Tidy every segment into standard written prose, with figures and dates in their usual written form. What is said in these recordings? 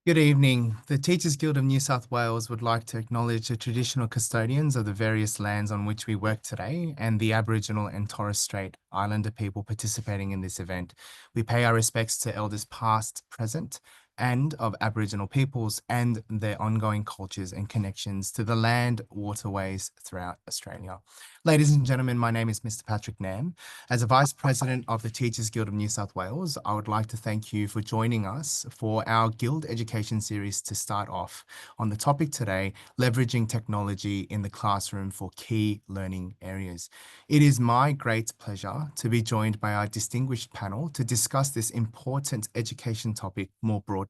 Good evening. The Teachers Guild of New South Wales would like to acknowledge the traditional custodians of the various lands on which we work today and the Aboriginal and Torres Strait Islander people participating in this event. We pay our respects to elders past, present, and of Aboriginal peoples and their ongoing cultures and connections to the land, waterways throughout Australia. Ladies and gentlemen, my name is Mr. Patrick Nam. As a Vice President of the Teachers Guild of New South Wales, I would like to thank you for joining us for our Guild Education series to start off on the topic today, leveraging technology in the classroom for key learning areas. It is my great pleasure to be joined by our distinguished panel to discuss this important education topic more broadly.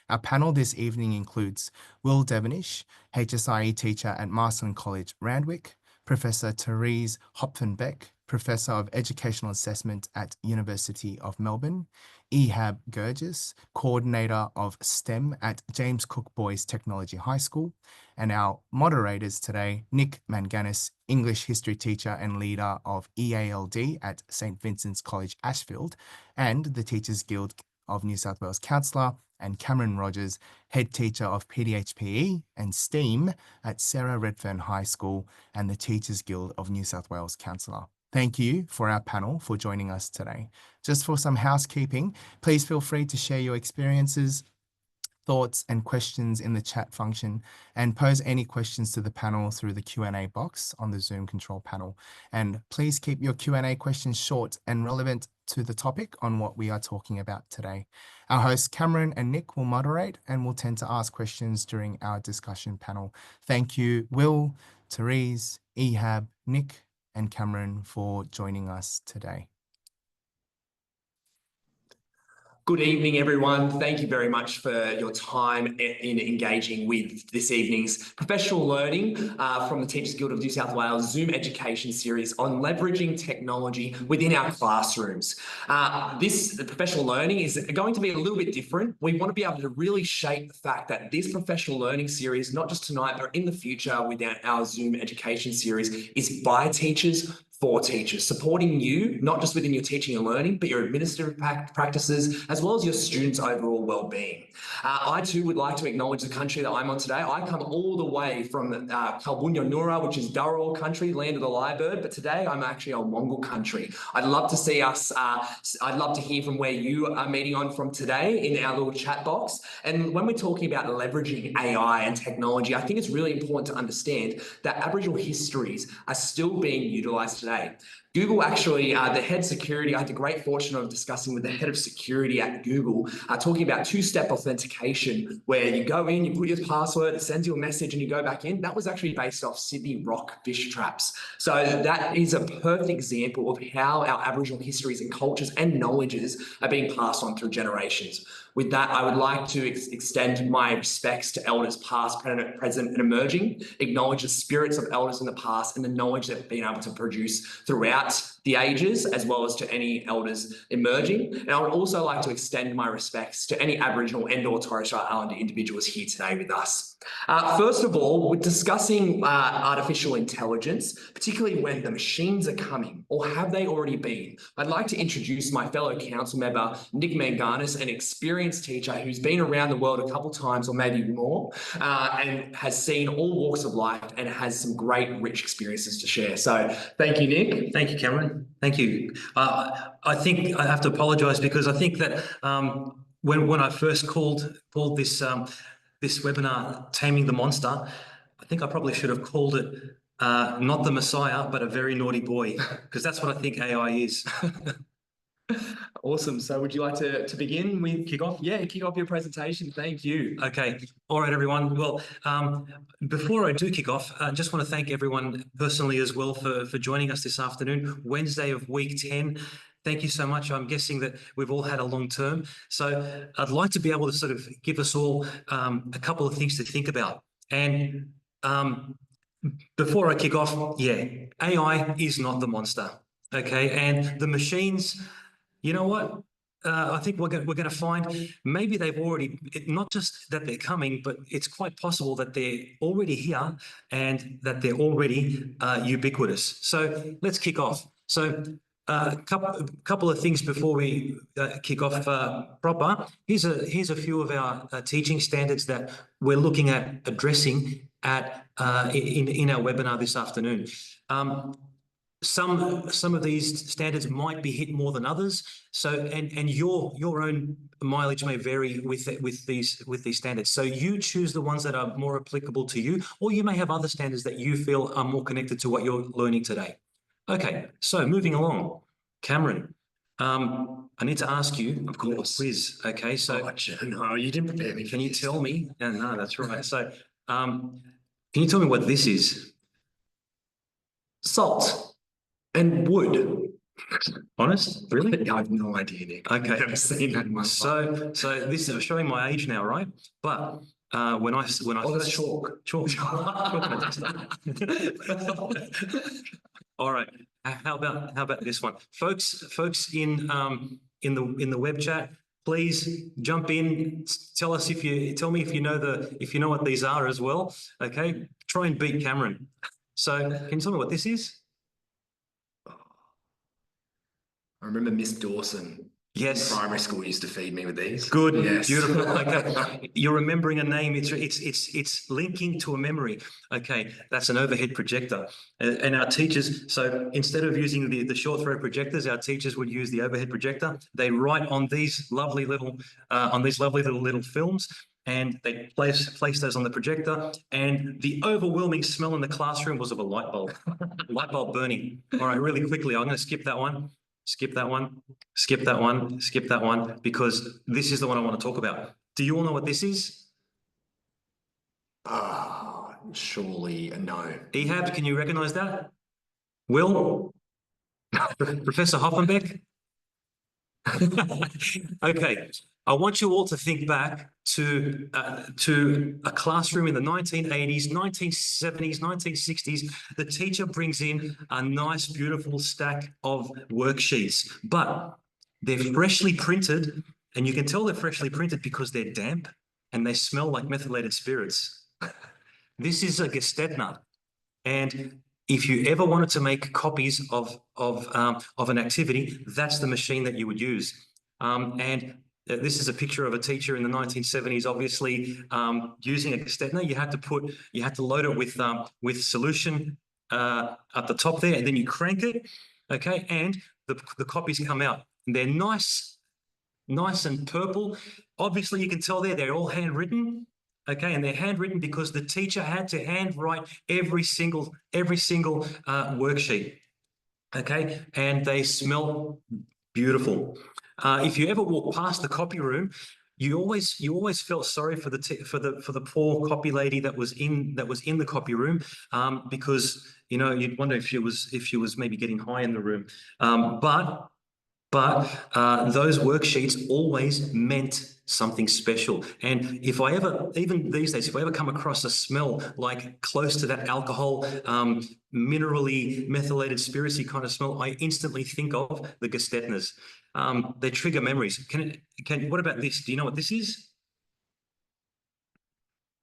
Our panel this evening includes Will Devenish, HSIE teacher at Marsden College, Randwick, Professor Therese Hopfenbeck, Professor of Educational Assessment at University of Melbourne, Ehab Gerges, Coordinator of STEM at James Cook Boys Technology High School, and our moderators today, Nick Manganas, English history teacher and leader of EALD at St. Vincent's College, Ashfield, and the Teachers Guild of New South Wales counsellor, and Cameron Rodgers, head teacher of PDHPE and STEAM at Sarah Redfern High School and the Teachers Guild of New South Wales counsellor. Thank you for our panel for joining us today. Just for some housekeeping, please feel free to share your experiences, thoughts and questions in the chat function and pose any questions to the panel through the Q&A box on the Zoom control panel. And please keep your Q&A questions short and relevant to the topic on what we are talking about today. Our hosts Cameron and Nick will moderate and will tend to ask questions during our discussion panel. Thank you, Will, Therese, Ehab, Nick and Cameron for joining us today. Good evening, everyone. Thank you very much for your time in engaging with this evening's professional learning from the Teachers Guild of New South Wales Zoom education series on leveraging technology within our classrooms. The professional learning is going to be a little bit different. We want to be able to really shape the fact that this professional learning series, not just tonight, but in the future with our Zoom education series, is by teachers, for teachers, supporting you, not just within your teaching and learning, but your administrative practices, as well as your students' overall well-being. I too would like to acknowledge the country that I'm on today. I come all the way from Kalbunya Nura, which is Dharawal country, land of the lyrebird, but today I'm actually on Wongal country. I'd love to see us, I'd love to hear from where you are meeting on from today in our little chat box. And when we're talking about leveraging AI and technology, I think it's really important to understand that Aboriginal histories are still being utilised today. Google actually, the head security, I had the great fortune of discussing with the head of security at Google, talking about two-step authentication, where you go in, you put your password, it sends you a message and you go back in. That was actually based off Sydney rock fish traps. So that is a perfect example of how our Aboriginal histories and cultures and knowledges are being passed on through generations. With that, I would like to extend my respects to elders past, present, and emerging, acknowledge the spirits of elders in the past and the knowledge they've been able to produce throughout the ages, as well as to any elders emerging. And I would also like to extend my respects to any Aboriginal and or Torres Strait Islander individuals here today with us. First of all, we're discussing artificial intelligence, particularly when the machines are coming, or have they already been? I'd like to introduce my fellow council member, Nick Manganas, an experienced teacher who's been around the world a couple times or maybe more, and has seen all walks of life and has some great, rich experiences to share. So thank you, Nick. Thank you, Cameron. Thank you. I think I have to apologise because I think that when I first called this webinar, Taming the Monster, I think I probably should have called it not the Messiah, but a very naughty boy, because that's what I think AI is. Awesome. So would you like to begin with kick off? Yeah, kick off your presentation. Thank you. Okay. All right, everyone. Well, before I do kick off, I just want to thank everyone personally as well for joining us this afternoon, Wednesday of week 10. Thank you so much. I'm guessing that we've all had a long term. So I'd like to be able to sort of give us all a couple of things to think about. And before I kick off, yeah, AI is not the monster. Okay. And the machines, you know what? I think we're going to find maybe they've already, not just that they're coming, but it's quite possible that they're already here and that they're already ubiquitous. So let's kick off. So couple of things before we kick off proper. Here's a few of our teaching standards that we're looking at addressing in our webinar this afternoon. Some of these standards might be hit more than others. So and your own mileage may vary with these standards. So you choose the ones that are more applicable to you, or you may have other standards that you feel are more connected to what you're learning today. Okay, so moving along, Cameron, I need to ask you, of course, quiz. Okay, so no, you didn't prepare me. Can you tell me? No, that's right. So, can you tell me what this is? Salt and wood. Honest? Really? I have no idea, Nick. Okay. I've never seen that in my life. So this is showing my age now, right? But when I that's chalk. Chalk. All right. How about this one, folks in the web chat? Please jump in. Tell me if you know what these are as well. Okay. Try and beat Cameron. So can you tell me what this is? I remember Miss Dawson. Yes. In primary school used to feed me with these. Good. Yes. Beautiful. Okay. You're remembering a name. It's linking to a memory. Okay. That's an overhead projector. And our teachers, so instead of using the short throw projectors, our teachers would use the overhead projector. They write on these lovely little films, and they place those on the projector. And the overwhelming smell in the classroom was of a light bulb. Light bulb burning. All right, really quickly, I'm going to skip that one. Skip that one, skip that one, skip that one, because this is the one I want to talk about. Do you all know what this is? Surely no. Ehab, can you recognize that? Will? Professor Hopfenbeck? Okay, I want you all to think back to a classroom in the 1980s, 1970s, 1960s. The teacher brings in a nice, beautiful stack of worksheets, but they're freshly printed, and you can tell they're freshly printed because they're damp and they smell like methylated spirits. This is a Gestetner, and if you ever wanted to make copies of an activity, that's the machine that you would use. And this is a picture of a teacher in the 1970s, obviously using a Gestetner. You had to load it with solution at the top there, and then you crank it, okay, and the copies come out. And they're nice and purple. Obviously, you can tell they're all handwritten. Okay, and they're handwritten because the teacher had to handwrite every single worksheet. Okay, and they smell beautiful. If you ever walk past the copy room, you always felt sorry for the poor copy lady that was in the copy room, because you'd wonder if she was maybe getting high in the room. But those worksheets always meant something special. And even these days, if I ever come across a smell like close to that alcohol, minerally methylated spiritsy kind of smell, I instantly think of the Gestetners. They trigger memories. What about this? Do you know what this is?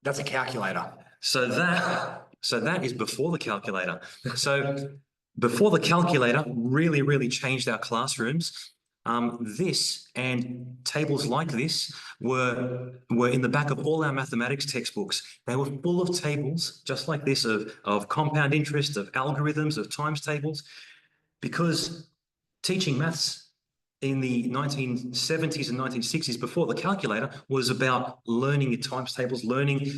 That's a calculator. So that is before the calculator. So before the calculator really, really changed our classrooms, this and tables like this were in the back of all our mathematics textbooks. They were full of tables just like this of compound interest, of algorithms, of times tables, because teaching maths in the 1970s and 1960s before the calculator was about learning your times tables, learning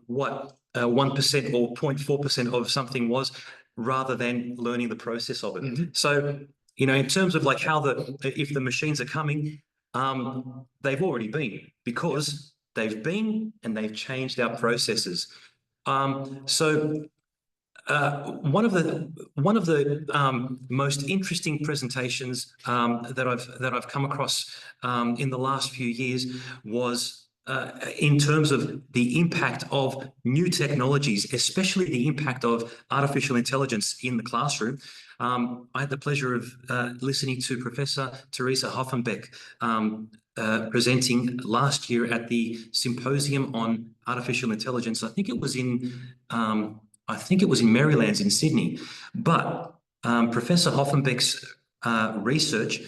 what 1% or 0.4% of something was, rather than learning the process of it. Mm-hmm. So, in terms of like how if the machines are coming, they've already been, because they've been and they've changed our processes. So one of the most interesting presentations that I've come across in the last few years was in terms of the impact of new technologies, especially the impact of artificial intelligence in the classroom. I had the pleasure of listening to Professor Therese Hopfenbeck presenting last year at the Symposium on Artificial Intelligence. I think it was in Maryland's in Sydney. But Professor Hopfenbeck's research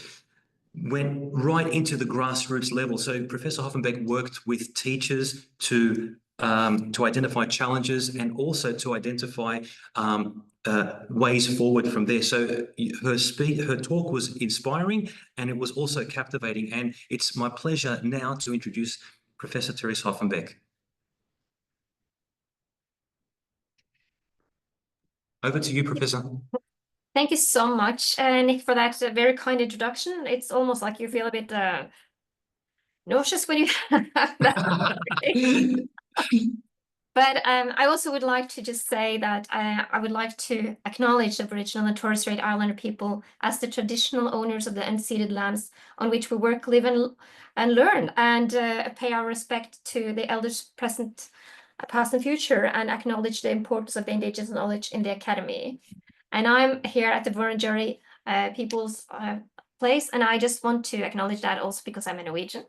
went right into the grassroots level. So Professor Hopfenbeck worked with teachers to identify challenges and also to identify ways forward from there. So her talk was inspiring and it was also captivating. And it's my pleasure now to introduce Professor Therese Hopfenbeck. Over to you, Professor. Thank you so much, Nick, for that very kind introduction. It's almost like you feel a bit nauseous when you have that. But I also would like to just say that I would like to acknowledge Aboriginal and Torres Strait Islander people as the traditional owners of the unceded lands on which we work, live, and learn, and pay our respect to the elders present, past, and future, and acknowledge the importance of the Indigenous knowledge in the Academy. And I'm here at the Wurundjeri people's place, and I just want to acknowledge that also because I'm a Norwegian.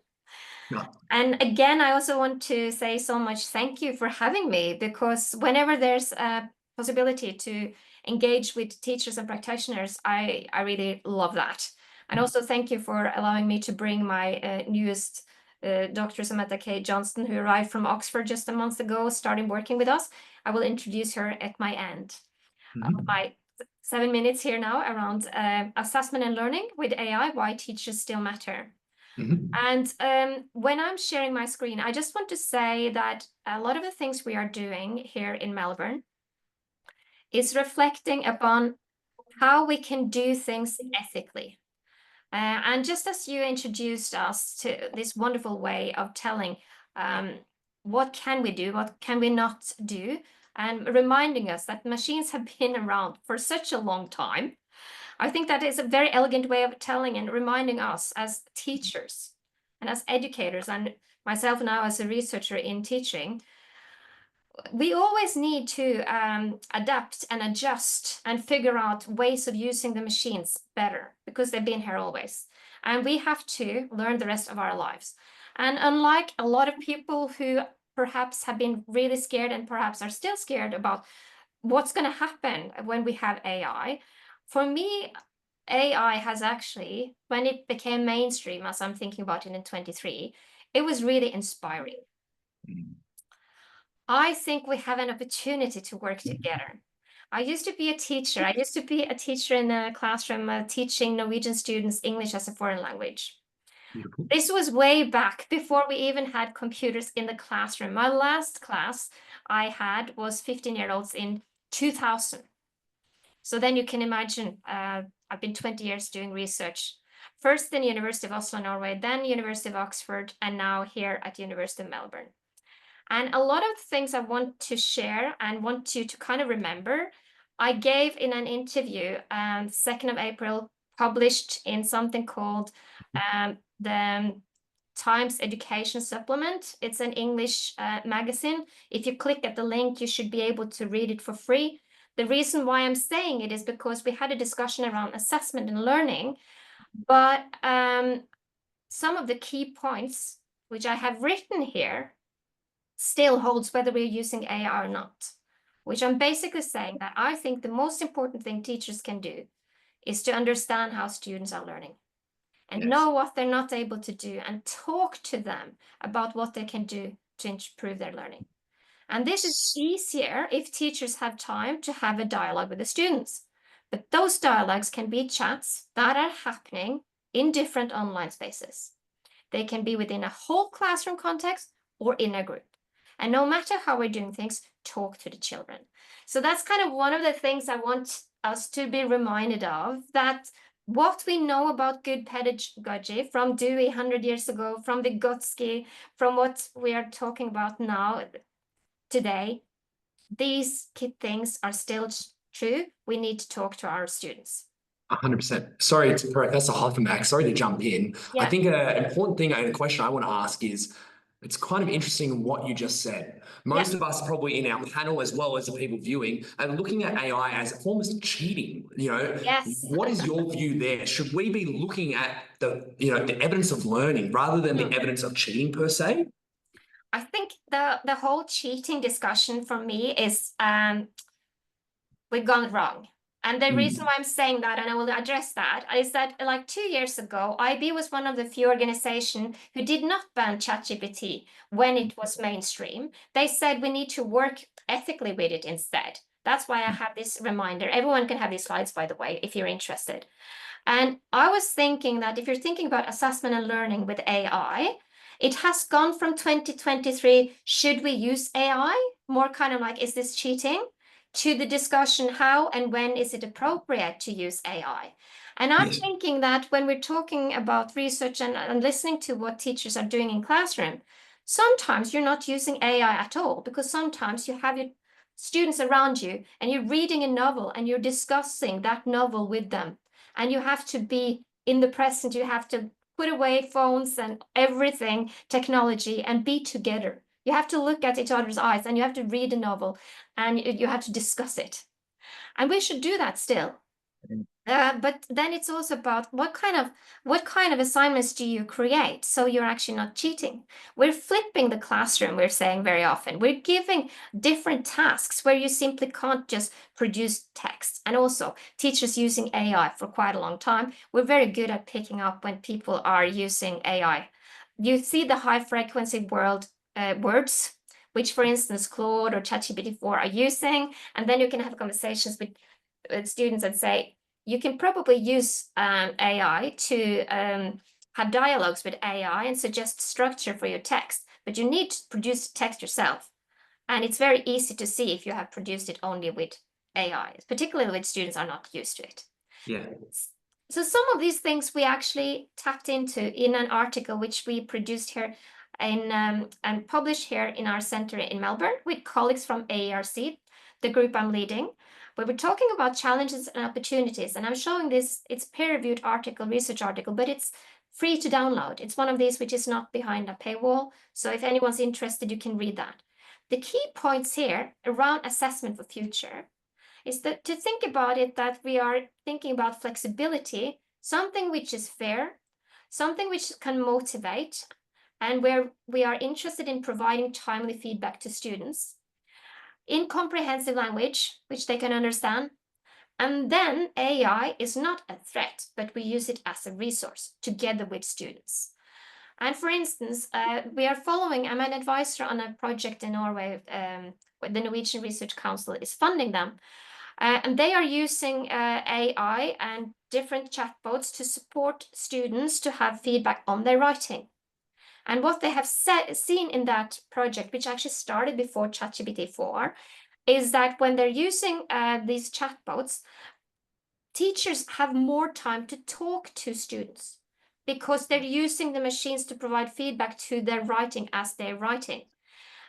Yeah. And again, I also want to say so much thank you for having me, because whenever there's a possibility to engage with teachers and practitioners, I really love that. And also thank you for allowing me to bring my newest Dr. Samantha K. Johnston, who arrived from Oxford just a month ago, starting working with us. I will introduce her at my end. My 7 minutes here now around assessment and learning with AI, why teachers still matter. And when I'm sharing my screen, I just want to say that a lot of the things we are doing here in Melbourne is reflecting upon how we can do things ethically. And just as you introduced us to this wonderful way of telling what can we do, what can we not do, and reminding us that machines have been around for such a long time, I think that is a very elegant way of telling and reminding us as teachers and as educators, and myself now as a researcher in teaching, we always need to adapt and adjust and figure out ways of using the machines better, because they've been here always. And we have to learn the rest of our lives. And unlike a lot of people who perhaps have been really scared and perhaps are still scared about what's going to happen when we have AI, for me, AI has actually, when it became mainstream, as I'm thinking about it in 23, it was really inspiring. I think we have an opportunity to work together. I used to be a teacher. I used to be a teacher in a classroom teaching Norwegian students English as a foreign language. Beautiful. This was way back before we even had computers in the classroom. My last class I had was 15-year-olds in 2000. So then you can imagine, I've been 20 years doing research, first in University of Oslo, Norway, then University of Oxford, and now here at University of Melbourne. And a lot of the things I want to share and want you to kind of remember, I gave in an interview, 2nd of April, published in something called the Times Education Supplement. It's an English magazine. If you click at the link, you should be able to read it for free. The reason why I'm saying it is because we had a discussion around assessment and learning, but some of the key points, which I have written here, still holds whether we're using AI or not, which I'm basically saying that I think the most important thing teachers can do is to understand how students are learning and know what they're not able to do and talk to them about what they can do to improve their learning. And this is easier if teachers have time to have a dialogue with the students. But those dialogues can be chats that are happening in different online spaces. They can be within a whole classroom context or in a group. And no matter how we're doing things, talk to the children. So that's kind of one of the things I want us to be reminded of, that what we know about good pedagogy from Dewey 100 years ago, from Vygotsky, from what we are talking about now, today, these things are still true. We need to talk to our students. 100%. Sorry, Professor Hopfenbeck, sorry to jump in. Yeah. I think an important thing and a question I want to ask is, it's kind of interesting what you just said. Most of us probably in our panel, as well as the people viewing, are looking at AI as almost cheating. Yes. What is your view there? Should we be looking at the evidence of learning rather than the evidence of cheating per se? I think the whole cheating discussion for me is we've gone wrong. And the reason why I'm saying that, and I will address that, is that like 2 years ago, IB was one of the few organizations who did not ban ChatGPT when it was mainstream. They said we need to work ethically with it instead. That's why I have this reminder. Everyone can have these slides, by the way, if you're interested. And I was thinking that if you're thinking about assessment and learning with AI, it has gone from 2023, should we use AI? More kind of like, is this cheating? To the discussion, how and when is it appropriate to use AI? And I'm thinking that when we're talking about research and listening to what teachers are doing in classroom, sometimes you're not using AI at all, because sometimes you have your students around you and you're reading a novel and you're discussing that novel with them. And you have to be in the present, you have to put away phones and everything, technology, and be together. You have to look at each other's eyes and you have to read a novel and you have to discuss it. And we should do that still. But then it's also about what kind of assignments do you create so you're actually not cheating. We're flipping the classroom, we're saying very often. We're giving different tasks where you simply can't just produce text. And also teachers using AI for quite a long time. We're very good at picking up when people are using AI. You see the high frequency words, which for instance Claude or ChatGPT-4 are using, and then you can have conversations with students and say, you can probably use AI to have dialogues with AI and suggest structure for your text, but you need to produce text yourself. And it's very easy to see if you have produced it only with AI, particularly when students are not used to it. Yeah. So some of these things we actually tapped into in an article which we produced here and published here in our center in Melbourne with colleagues from AERC, the group I'm leading. But we're talking about challenges and opportunities, and I'm showing this, it's peer-reviewed article, research article, but it's free to download. It's one of these which is not behind a paywall. So if anyone's interested, you can read that. The key points here around assessment for future is that to think about it, that we are thinking about flexibility, something which is fair, something which can motivate, and where we are interested in providing timely feedback to students in comprehensive language, which they can understand. And then AI is not a threat, but we use it as a resource together with students. And for instance, we are following, I'm an advisor on a project in Norway, where the Norwegian Research Council is funding them. And they are using AI and different chatbots to support students to have feedback on their writing. And what they have seen in that project, which actually started before ChatGPT-4, is that when they're using these chatbots, teachers have more time to talk to students because they're using the machines to provide feedback to their writing as they're writing.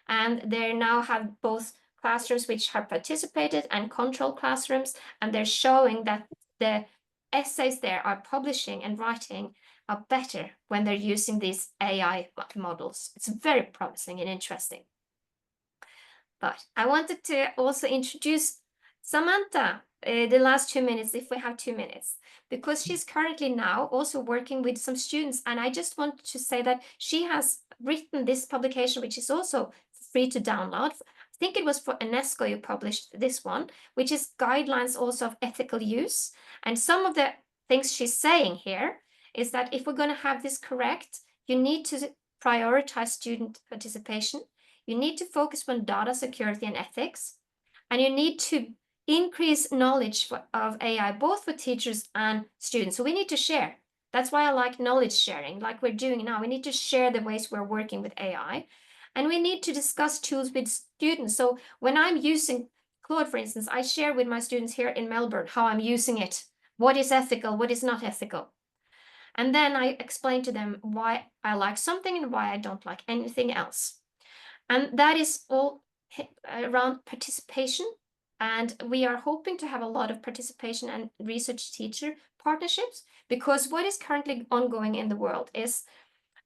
And they now have both classrooms which have participated and control classrooms, and they're showing that the essays they are publishing and writing are better when they're using these AI models. It's very promising and interesting. But I wanted to also introduce Samantha the last 2 minutes, if we have 2 minutes, because she's currently now also working with some students. And I just want to say that she has written this publication, which is also free to download. I think it was for UNESCO you published this one, which is guidelines also of ethical use. And some of the things she's saying here is that if we're going to have this correct, you need to prioritize student participation. You need to focus on data security and ethics, and you need to increase knowledge of AI, both for teachers and students. So we need to share. That's why I like knowledge sharing, like we're doing now. We need to share the ways we're working with AI, and we need to discuss tools with students. So when I'm using Claude, for instance, I share with my students here in Melbourne how I'm using it, what is ethical, what is not ethical. And then I explain to them why I like something and why I don't like anything else. And that is all around participation. And we are hoping to have a lot of participation and research teacher partnerships, because what is currently ongoing in the world is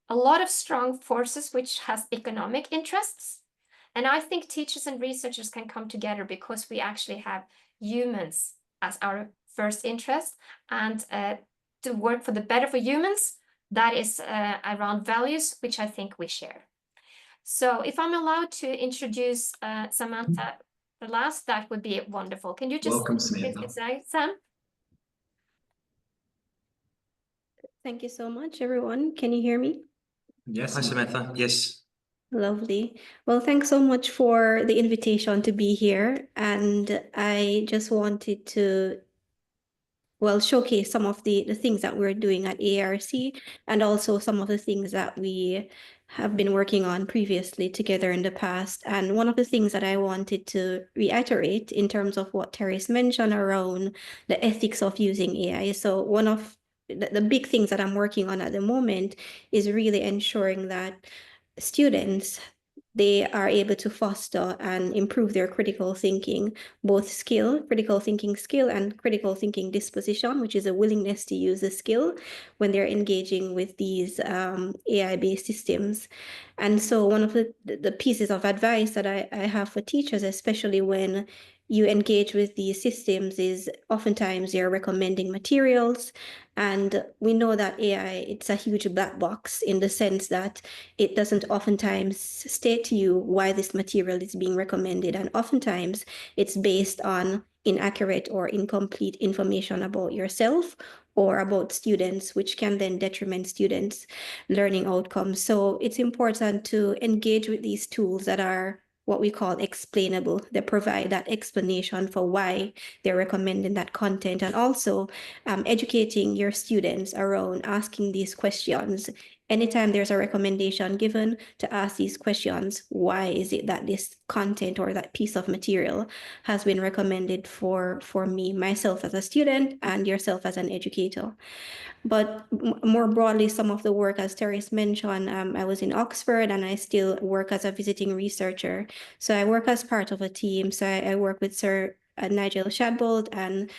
a lot of strong forces which has economic interests. And I think teachers and researchers can come together because we actually have humans as our first interest, and to work for the better for humans, that is around values, which I think we share. So if I'm allowed to introduce Samantha the last, that would be wonderful. Can you just Welcome, Samantha. say, Sam? Thank you so much, everyone. Can you hear me? Yes, Hi, Samantha. Yes. Lovely. Well, thanks so much for the invitation to be here. And I just wanted to, well, showcase some of the things that we're doing at ARC and also some of the things that we have been working on previously together in the past. And one of the things that I wanted to reiterate in terms of what Therese mentioned around the ethics of using AI. So one of the big things that I'm working on at the moment is really ensuring that students, they are able to foster and improve their critical thinking, both critical thinking skill and critical thinking disposition, which is a willingness to use the skill when they're engaging with these AI-based systems. And so one of the pieces of advice that I have for teachers, especially when you engage with these systems, is oftentimes you're recommending materials. And we know that AI, it's a huge black box in the sense that it doesn't oftentimes state to you why this material is being recommended. And oftentimes it's based on inaccurate or incomplete information about yourself or about students, which can then detriment students' learning outcomes. So it's important to engage with these tools that are what we call explainable. They provide that explanation for why they're recommending that content, and also educating your students around asking these questions. Anytime there's a recommendation given, to ask these questions: why is it that this content or that piece of material has been recommended for me, myself as a student, and yourself as an educator? But more broadly, some of the work, as Therese mentioned, I was in Oxford and I still work as a visiting researcher. So I work as part of a team. So I work with Sir Nigel Shadbolt and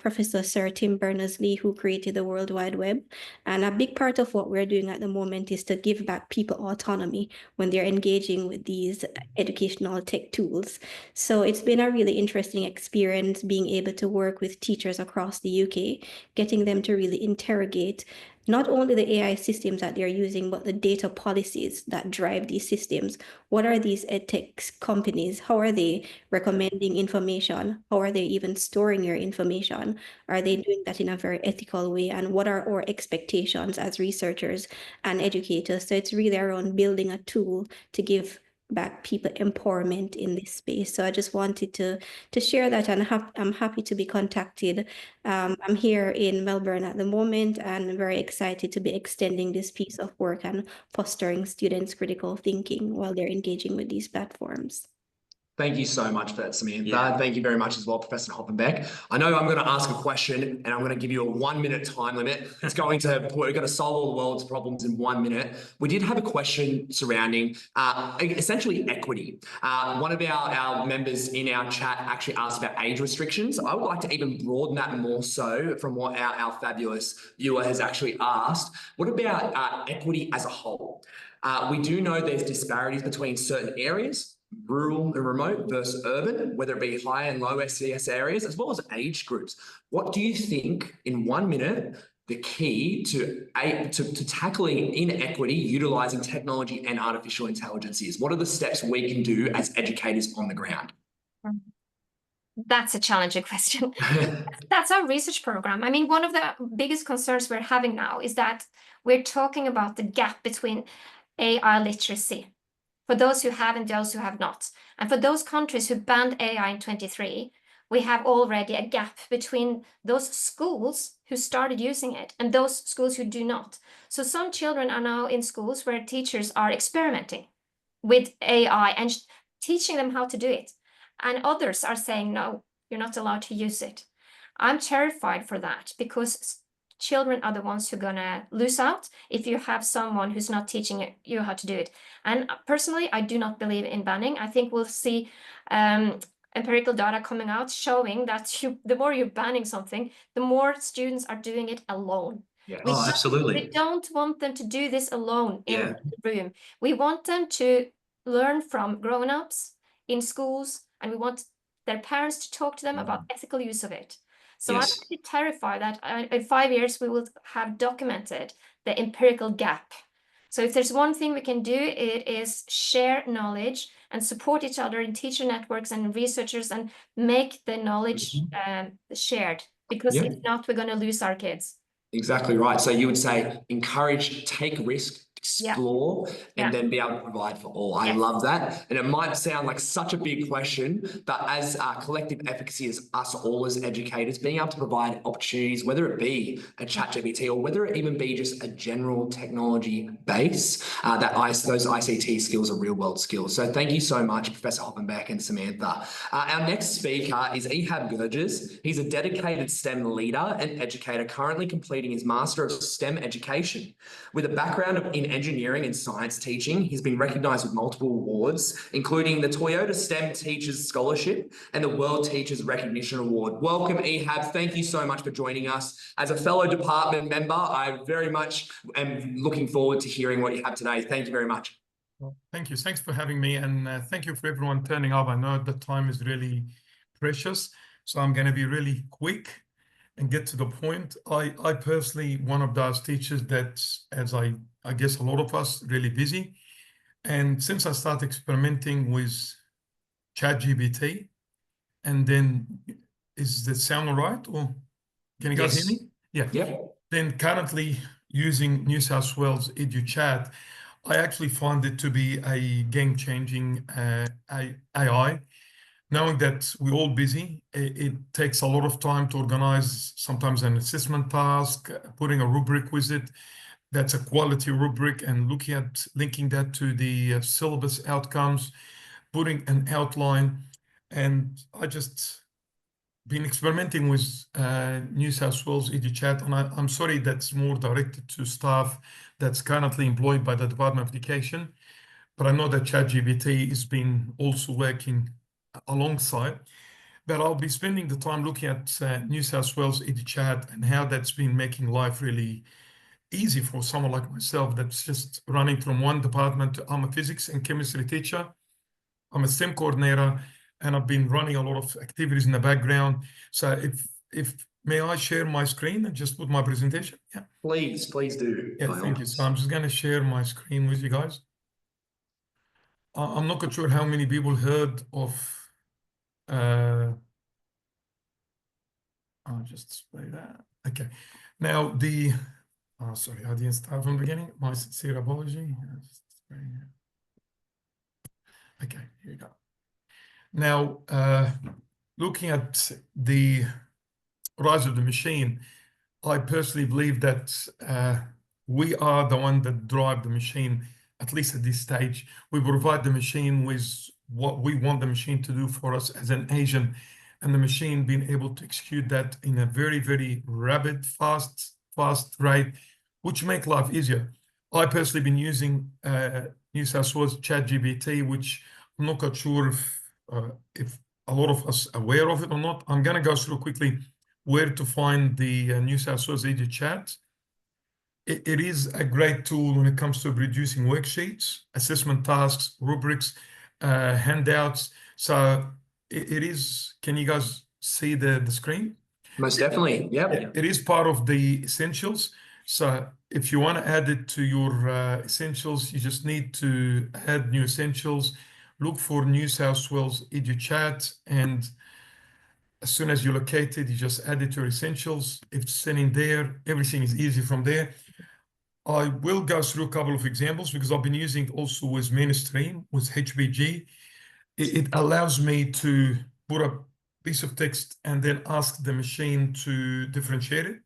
Professor Sir Tim Berners-Lee, who created the World Wide Web. And a big part of what we're doing at the moment is to give back people autonomy when they're engaging with these educational tech tools. So it's been a really interesting experience being able to work with teachers across the UK, getting them to really interrogate not only the AI systems that they're using, but the data policies that drive these systems. What are these edtech companies? How are they recommending information? How are they even storing your information? Are they doing that in a very ethical way? And what are our expectations as researchers and educators? So it's really around building a tool to give back people empowerment in this space. So I just wanted to share that, and I'm happy to be contacted. I'm here in Melbourne at the moment, and I'm very excited to be extending this piece of work and fostering students' critical thinking while they're engaging with these platforms. Thank you so much for that, Samantha. Yeah. Thank you very much as well, Professor Hopfenbeck. I know I'm going to ask a question and I'm going to give you a 1 minute time limit. We're going to solve all the world's problems in 1 minute. We did have a question surrounding essentially equity. One of our members in our chat actually asked about age restrictions. I would like to even broaden that more so from what our fabulous viewer has actually asked. What about equity as a whole? We do know there's disparities between certain areas, rural and remote versus urban, whether it be high and low SES areas, as well as age groups. What do you think, in 1 minute, the key to tackling inequity utilizing technology and artificial intelligence is? What are the steps we can do as educators on the ground? That's a challenging question. That's our research program. I mean, one of the biggest concerns we're having now is that we're talking about the gap between AI literacy for those who have and those who have not. And for those countries who banned AI in 2023, we have already a gap between those schools who started using it and those schools who do not. So some children are now in schools where teachers are experimenting with AI and teaching them how to do it. And others are saying, no, you're not allowed to use it. I'm terrified for that, because children are the ones who are going to lose out if you have someone who's not teaching you how to do it. And personally, I do not believe in banning. I think we'll see empirical data coming out showing that the more you're banning something, the more students are doing it alone. Yes. Absolutely. We don't want them to do this alone in Yeah. the room. We want them to learn from grown-ups in schools, and we want their parents to talk to them about ethical use of it. So Yes. I'm actually terrified that in 5 years we will have documented the empirical gap. So if there's one thing we can do, it is share knowledge and support each other in teacher networks and researchers and make the knowledge shared, because if not, we're going to lose our kids. Exactly right. So you would say encourage, take risk, explore, and then be able to provide for all. I love that. And it might sound like such a big question, but as collective efficacy as us all as educators, being able to provide opportunities, whether it be a ChatGPT or whether it even be just a general technology base, those ICT skills are real world skills. So thank you so much, Professor Hopfenbeck and Samantha. Our next speaker is Ehab Gerges. He's a dedicated STEM leader and educator currently completing his Master of STEM Education. With a background in engineering and science teaching, he's been recognised with multiple awards, including the Toyota STEM Teachers Scholarship and the World Teachers Recognition Award. Welcome, Ehab. Thank you so much for joining us. As a fellow department member, I very much am looking forward to hearing what you have today. Thank you very much. Well, thank you. Thanks for having me. And thank you for everyone turning up. I know the time is really precious, so I'm going to be really quick and get to the point. I personally, one of those teachers that, as I guess a lot of us, really busy. And since I started experimenting with ChatGPT, and then, is that sound all right? Or can you guys hear me? Yeah. Then currently using New South Wales EduChat, I actually find it to be a game-changing AI. Knowing that we're all busy, it takes a lot of time to organize sometimes an assessment task, putting a rubric with it. That's a quality rubric, and linking that to the syllabus outcomes, putting an outline. And I just been experimenting with New South Wales EduChat, and I'm sorry that's more directed to staff that's currently employed by the Department of Education, but I know that ChatGPT has been also working alongside. But I'll be spending the time looking at New South Wales EduChat and how that's been making life really easy for someone like myself that's just running from one department. I'm a physics and chemistry teacher. I'm a STEM coordinator, and I've been running a lot of activities in the background. So if may I share my screen and just put my presentation? Yeah. Please do. Yeah, thank you. So I'm just going to share my screen with you guys. I'm not quite sure how many people heard of I'll just display that. Okay. Now sorry, I didn't start from the beginning. My sincere apology. Okay, here you go. Now, looking at the rise of the machine, I personally believe that we are the one that drive the machine, at least at this stage. We provide the machine with what we want the machine to do for us as an agent, and the machine being able to execute that in a very, very rapid, fast rate, which make life easier. I personally been using New South Wales ChatGPT, which I'm not quite sure if a lot of us are aware of it or not. I'm going to go through quickly where to find the New South Wales EduChat. It is a great tool when it comes to producing worksheets, assessment tasks, rubrics, handouts. So it is, can you guys see the screen? Most definitely, yeah. It is part of the essentials. So if you want to add it to your essentials, you just need to add new essentials, look for New South Wales EduChat, and as soon as you locate it, you just add it to your essentials. If it's sitting there, everything is easy from there. I will go through a couple of examples because I've been using it also with mainstream, with HBG. It allows me to put a piece of text and then ask the machine to differentiate it,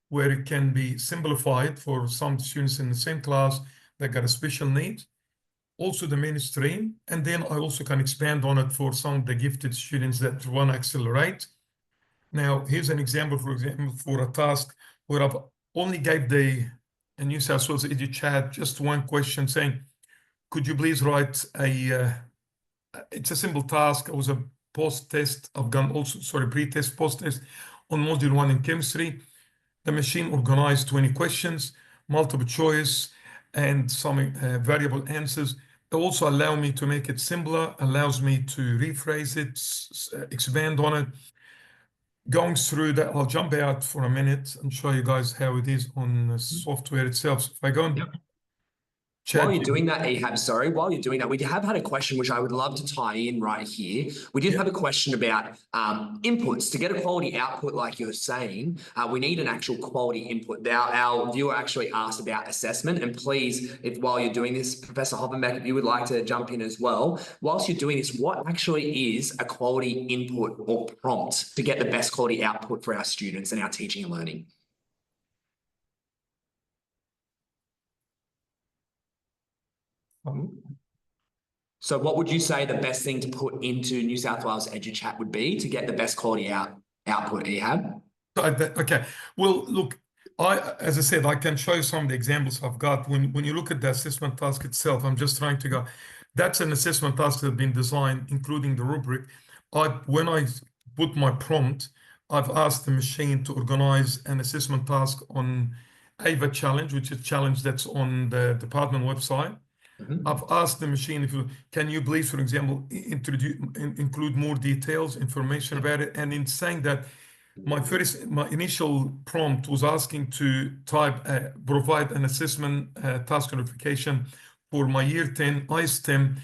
where it can be simplified for some students in the same class that got a special need. Also the mainstream, and then I also can expand on it for some of the gifted students that want to accelerate. Now, here's an example, for example, for a task where I've only gave the New South Wales EduChat just one question saying, could you please write it's a simple task. It was a post-test. I've done also, sorry, pre-test, post-test on module 1 in chemistry. The machine organized 20 questions, multiple choice, and some variable answers. It also allows me to make it simpler, allows me to rephrase it, expand on it. Going through that, I'll jump out for a minute and show you guys how it is on the software itself. So if I go While you're doing that, Ehab, sorry, while you're doing that, we have had a question which I would love to tie in right here. We did have a question about inputs. To get a quality output, like you're saying, we need an actual quality input. Our viewer actually asked about assessment, and please, if while you're doing this, Professor Hopfenbeck, if you would like to jump in as well, whilst you're doing this, what actually is a quality input or prompt to get the best quality output for our students and our teaching and learning? So what would you say the best thing to put into New South Wales EduChat would be to get the best quality output, Ehab? Okay. Well, look, as I said, I can show you some of the examples I've got. When you look at the assessment task itself, I'm just trying to go, that's an assessment task that has been designed, including the rubric. When I put my prompt, I've asked the machine to organize an assessment task on AVA challenge, which is a challenge that's on the department website. I've asked the machine, can you please, for example, include more details, information about it? And in saying that, my initial prompt was asking to provide an assessment task notification for my year 10 ISTEM.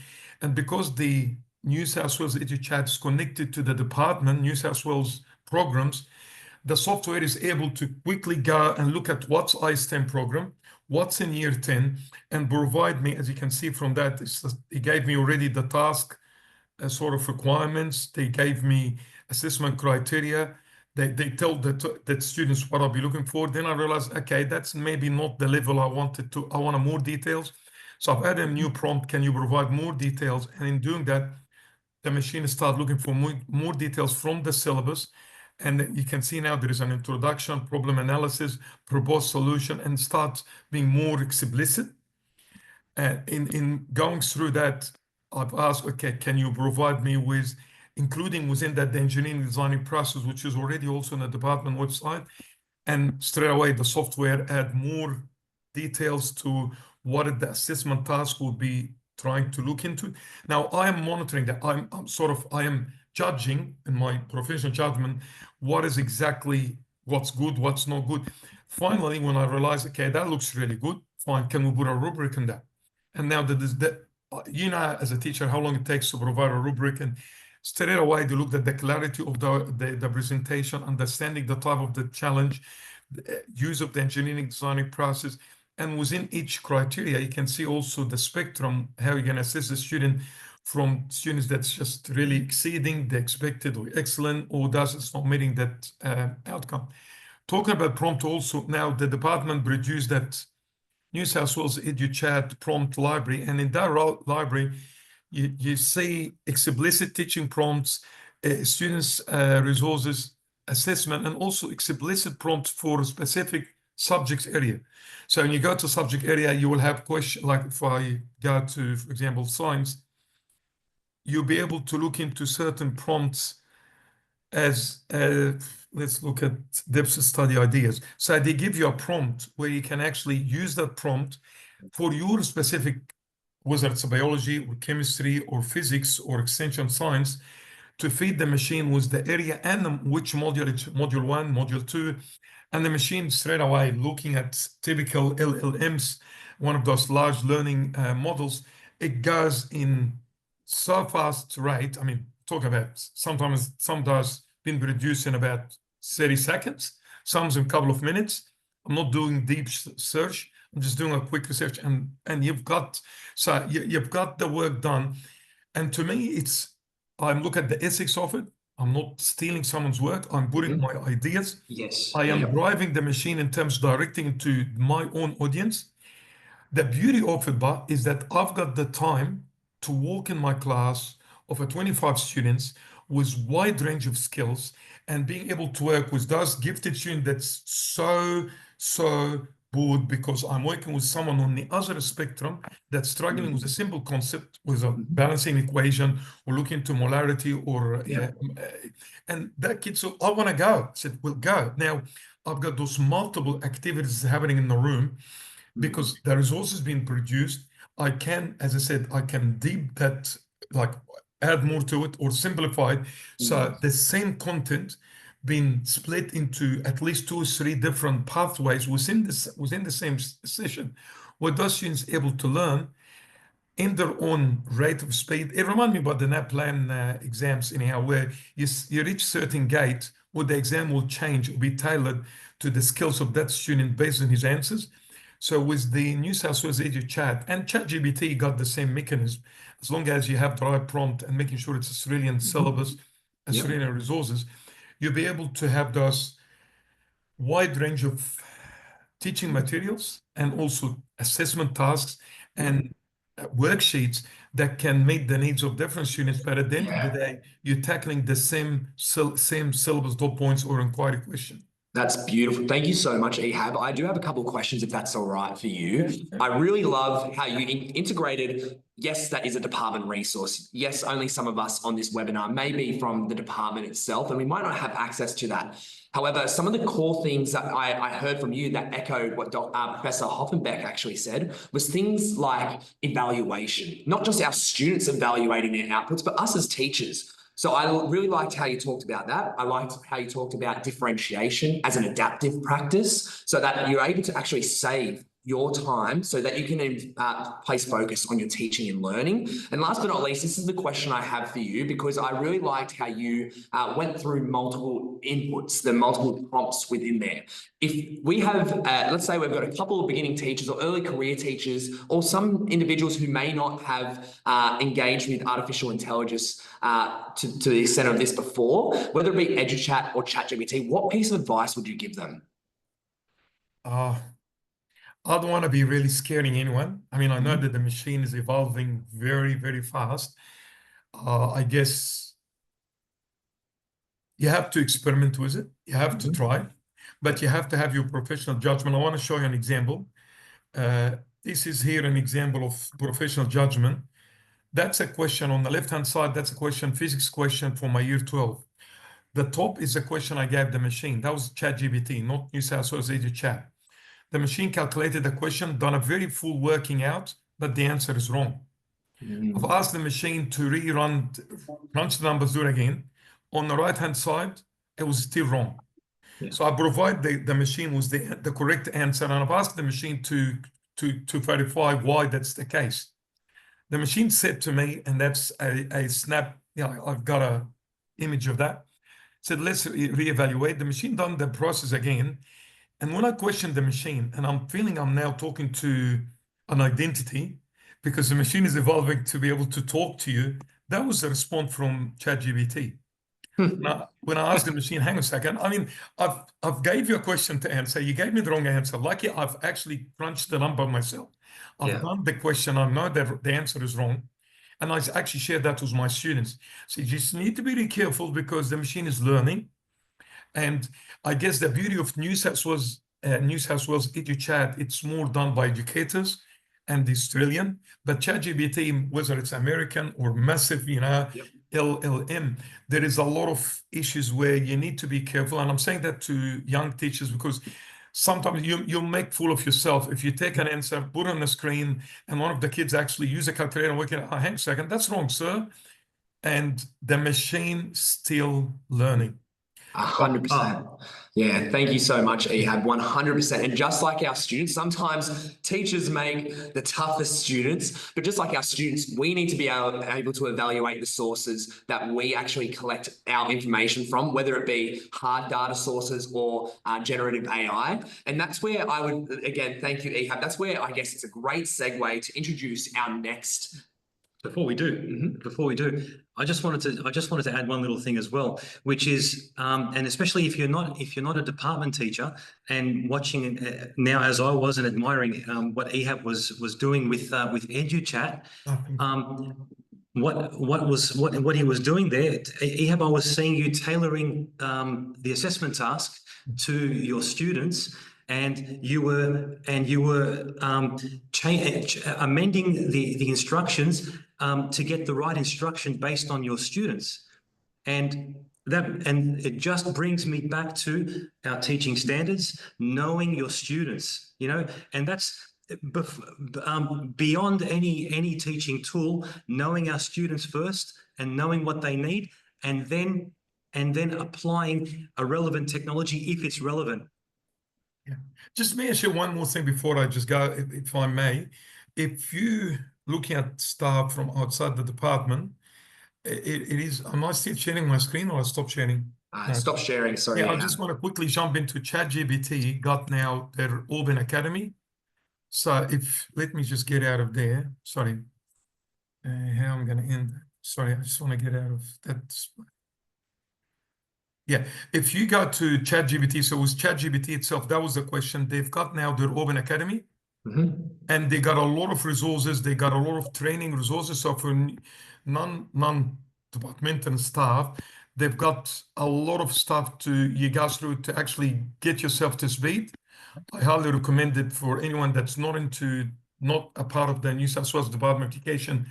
And because the New South Wales EduChat is connected to the department, New South Wales programs, the software is able to quickly go and look at what's ISTEM program, what's in year 10, and provide me, as you can see from that, it gave me already the task sort of requirements. They gave me assessment criteria. They tell that students what I'll be looking for. Then I realized, okay, that's maybe not the level I wanted to. I wanted more details. So I've added a new prompt. Can you provide more details? And in doing that, the machine started looking for more details from the syllabus. And you can see now there is an introduction, problem analysis, proposed solution, and starts being more explicit. In going through that, I've asked, okay, can you provide me with, including within that the engineering designing process, which is already also on the department website, and straight away the software add more details to what the assessment task would be trying to look into. Now I am monitoring that. I am judging in my professional judgment what is exactly what's good, what's not good. Finally, when I realize, okay, that looks really good, fine, can we put a rubric in that? And now you know, as a teacher, how long it takes to provide a rubric, and straight away they looked at the clarity of the presentation, understanding the type of the challenge, the use of the engineering designing process, and within each criteria, you can see also the spectrum, how you can assess the student from students that's just really exceeding the expected or excellent, or does not meeting that outcome. Talking about prompt also, now the department produced that New South Wales EduChat prompt library, and in that library, you see explicit teaching prompts, students' resources, assessment, and also explicit prompts for specific subjects area. So when you go to subject area, you will have questions, like if I go to, for example, science, you'll be able to look into certain prompts as, let's look at depth study ideas. So they give you a prompt where you can actually use that prompt for your specific, whether it's biology or chemistry or physics or extension science, to feed the machine with the area and which module, it's module 1, module 2, and the machine straight away looking at typical LLMs, one of those large learning models, it goes in so fast rate. I mean, talk about sometimes been produced in about 30 seconds, some in a couple of minutes. I'm not doing deep search. I'm just doing a quick research, and you've got the work done. And to me, I'm looking at the ethics of it. I'm not stealing someone's work. I'm putting my ideas. Yes. I am driving the machine in terms of directing to my own audience. The beauty of it, but, is that I've got the time to walk in my class of 25 students with wide range of skills, and being able to work with those gifted students that's so good, because I'm working with someone on the other spectrum that's struggling with a simple concept, with a balancing equation, or looking to molarity, or and that kid, so I want to go. I said, we'll go. Now I've got those multiple activities happening in the room, because the resources being produced. I can, as I said, I can deep that, like add more to it or simplify it. So the same content being split into at least 2 or 3 different pathways within the same session, were those students able to learn in their own rate of speed? It reminded me about the NAPLAN exams anyhow, where you reach certain gate where the exam will change or be tailored to the skills of that student based on his answers. So with the New South Wales EduChat and ChatGPT got the same mechanism, as long as you have the right prompt and making sure it's Australian syllabus, Australian resources, you'll be able to have those wide range of teaching materials and also assessment tasks and worksheets that can meet the needs of different students. But at the end of the day, you're tackling the same syllabus dot points or inquiry question. That's beautiful. Thank you so much, Ehab. I do have a couple of questions, if that's all right for you. I really love how you integrated, yes, that is a department resource. Yes, only some of us on this webinar may be from the department itself, and we might not have access to that. However, some of the core things that I heard from you that echoed what Professor Hopfenbeck actually said was things like evaluation, not just our students evaluating their outputs, but us as teachers. So I really liked how you talked about that. I liked how you talked about differentiation as an adaptive practice so that you're able to actually save your time so that you can place focus on your teaching and learning. And last but not least, this is the question I have for you, because I really liked how you went through multiple inputs, the multiple prompts within there. If we have, let's say we've got a couple of beginning teachers or early career teachers, or some individuals who may not have engaged with artificial intelligence to the extent of this before, whether it be EduChat or ChatGPT, what piece of advice would you give them? I don't want to be really scaring anyone. I mean, I know that the machine is evolving very, very fast. I guess you have to experiment with it. You have to try, but you have to have your professional judgment. I want to show you an example. This is here an example of professional judgment. That's a question on the left-hand side. That's a question, physics question for my year 12. The top is a question I gave the machine. That was ChatGPT, not New South Wales EduChat. The machine calculated the question, done a very full working out, but the answer is wrong. I've asked the machine to crunch the numbers, do it again. On the right-hand side, it was still wrong. So I provide the machine with the correct answer, and I've asked the machine to verify why that's the case. The machine said to me, and that's a snap, I've got an image of that, said, let's reevaluate. The machine done the process again. And when I questioned the machine, and I'm feeling I'm now talking to an identity because the machine is evolving to be able to talk to you, that was a response from ChatGPT. Now, when I asked the machine, hang on a second, I mean, I've gave you a question to answer. You gave me the wrong answer. Lucky I've actually crunched the number myself. I've done the question. I know that the answer is wrong. And I actually shared that with my students. So you just need to be really careful because the machine is learning. And I guess the beauty of New South Wales EduChat, it's more done by educators and the Australian, but ChatGPT, whether it's American or massive, LLM, there is a lot of issues where you need to be careful. And I'm saying that to young teachers because sometimes you'll make fool of yourself. If you take an answer, put it on the screen, and one of the kids actually use a calculator and work it out, hang on a second, that's wrong, sir. And the machine still learning. 100%. Yeah, thank you so much, Ehab. 100%. And just like our students, sometimes teachers make the toughest students, but just like our students, we need to be able to evaluate the sources that we actually collect our information from, whether it be hard data sources or generative AI. And that's where I would, again, thank you, Ehab. That's where I guess it's a great segue to introduce our next. Before we do, I just wanted to add one little thing as well, which is, and especially if you're not a department teacher and watching now, as I was, and admiring what Ehab was doing with EduChat, what he was doing there, Ehab, I was seeing you tailoring the assessment task to your students. And you were amending the instructions to get the right instruction based on your students, and it just brings me back to our teaching standards, knowing your students, and that's beyond any teaching tool, knowing our students first and knowing what they need, and then applying a relevant technology if it's relevant. Yeah. Just may I share one more thing before I just go, if I may. If you looking at staff from outside the department, it is, am I still sharing my screen or I stop sharing? No. Stop sharing, sorry. Yeah, I just want to quickly jump into ChatGPT, got now their Open Academy. So let me just get out of there. Sorry. How I'm going to end. Sorry, I just want to get out of that. Yeah, if you go to ChatGPT, so it was ChatGPT itself, that was the question. They've got now their Open Academy, and they got a lot of resources. They got a lot of training resources. So for non-departmental staff, they've got a lot of stuff you guys through to actually get yourself to speed. I highly recommend it for anyone that's not a part of the New South Wales Department of Education.